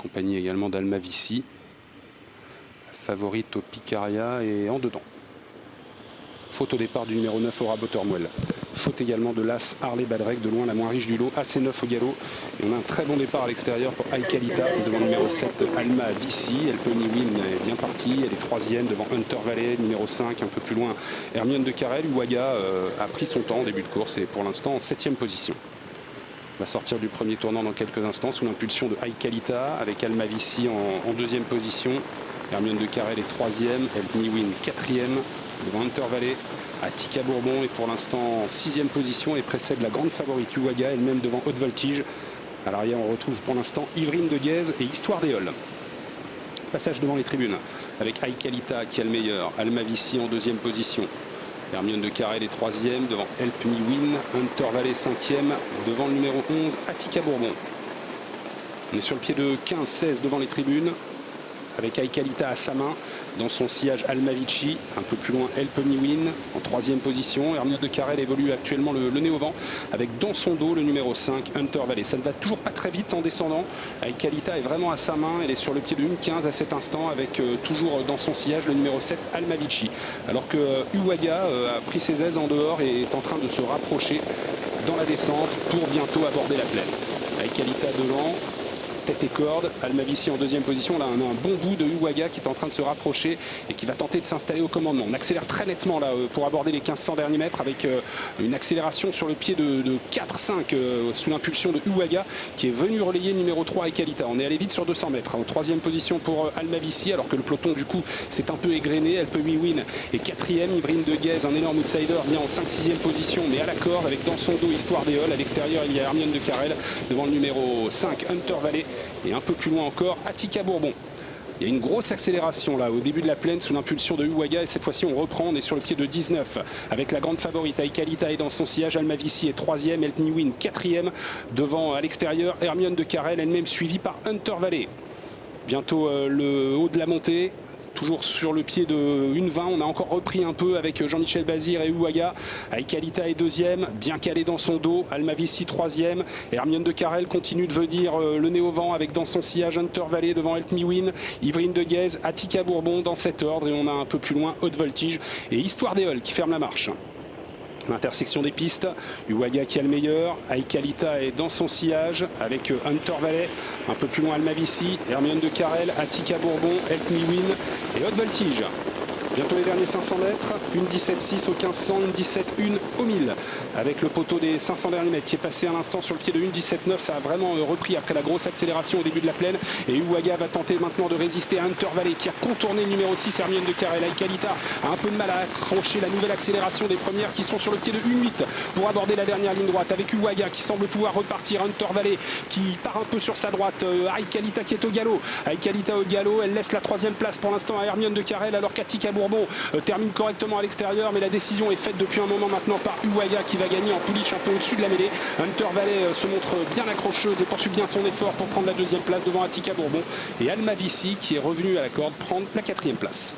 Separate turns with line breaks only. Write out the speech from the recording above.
compagnie également d'Alma Vici, favorite au Picaria et en dedans. Faute au départ du numéro 9 Aura Buttermwell. Faute également de l'As Harley Badrek, de loin la moins riche du lot, AC 9 au galop. Et on a un très bon départ à l'extérieur pour Aikalita devant le numéro 7 Alma Vici. Elpeny Win est bien partie, elle est troisième devant Hunter Valley, numéro 5, un peu plus loin Hermione de Carrel. Uwaga a pris son temps en début de course et pour l'instant en 7e position. Va sortir du premier tournant dans quelques instants sous l'impulsion de Aikalita avec Alma Vici en 2e position. Hermione de Carrel est 3e, Elpeny Win 4e devant Hunter Valley. Attica Bourbon est pour l'instant en 6e position et précède la grande favorite Uwaga, elle-même devant Haute Voltige. À l'arrière, on retrouve pour l'instant Yvrine de Guèze et Histoire d'Éole. Passage devant les tribunes avec Aikalita qui a le meilleur, Alma Vici en 2e position. Hermione de Carrel est 3e devant Elpeny Win, Hunter Valley 5e devant le numéro 11 Attica Bourbon. On est sur le pied de 15-16 devant les tribunes avec Aikalita à sa main. Dans son sillage Alma Vici, un peu plus loin Elpeny Win en 3e position. Hermione de Carrel évolue actuellement le nez au vent avec dans son dos le numéro 5 Hunter Valley. Ça ne va toujours pas très vite en descendant. Aikalita est vraiment à sa main, elle est sur le pied de 1,15 à cet instant avec toujours dans son sillage le numéro 7 Alma Vici. Alors que Uwaga a pris ses aises en dehors et est en train de se rapprocher dans la descente pour bientôt aborder la plaine. Aikalita devant. Tête et corde, Alma Vici en 2e position. Là, on a un bon bout de Uwaga qui est en train de se rapprocher et qui va tenter de s'installer au commandement. On accélère très nettement là pour aborder les 1500 derniers mètres avec une accélération sur le pied de 4-5 sous l'impulsion de Uwaga qui est venu relayer le numéro 3 Aikalita. On est allé vite sur 200 mètres. En 3e position pour Alma Vici alors que le peloton du coup s'est un peu égrené. Elpeny Win est 4e. Yvrine de Guèze, un énorme outsider, vient en 5-6e position mais à la corde avec dans son dos Histoire d'Éole. À l'extérieur, il y a Hermione de Carrel devant le numéro 5 Hunter Valley. Et un peu plus loin encore, Attica Bourbon. Il y a une grosse accélération là au début de la plaine sous l'impulsion de Uwaga et cette fois-ci on reprend, on est sur le pied de 19 avec la grande favorite Aikalita est dans son sillage, Alma Vici est 3e, Elpeny Win 4e devant à l'extérieur Hermione de Carrel, elle-même suivie par Hunter Valley. Bientôt le haut de la montée. Toujours sur le pied de 1,20, on a encore repris un peu avec Jean-Michel Bazir et Uwaga. Aikalita est 2e, bien calé dans son dos. Alma Vici 3e. Hermione de Carrel continue de venir le nez au vent avec dans son sillage Hunter Valley devant Elpeny Win, Yvrine de Guèze, Attica Bourbon dans cet ordre. Et on a un peu plus loin Haute Voltige et Histoire d'Éole qui ferme la marche. Intersection des pistes, Uwaga qui a le meilleur, Aikalita est dans son sillage avec Hunter Valley, un peu plus loin Alma Vici, Hermione de Carrel, Attica Bourbon, Elpeny Win et Haute Voltige. Bientôt les derniers 500 mètres, une 17,6 au 1500, une 17,1 au 1000. Avec le poteau des 500 derniers mètres qui est passé à l'instant sur le pied de 1,17,9, ça a vraiment repris après la grosse accélération au début de la plaine. Et Uwaga va tenter maintenant de résister à Hunter Valley qui a contourné le numéro 6 Hermione de Carrel. Aikalita a un peu de mal à accrocher la nouvelle accélération des premières qui sont sur le pied de 1,8 pour aborder la dernière ligne droite. Avec Uwaga qui semble pouvoir repartir, Hunter Valley qui part un peu sur sa droite, Aikalita qui est au galop. Aikalita au galop, elle laisse la 3e place pour l'instant à Hermione de Carrel alors qu'Attica Bourbon termine correctement à l'extérieur, mais la décision est faite depuis un moment maintenant par Uwaga qui va gagner en pouliche un peu au-dessus de la mêlée. Hunter Valley se montre bien accrocheuse et poursuit bien son effort pour prendre la 2e place devant Attica Bourbon et Alma Vici qui est revenu à la corde prendre la 4e place.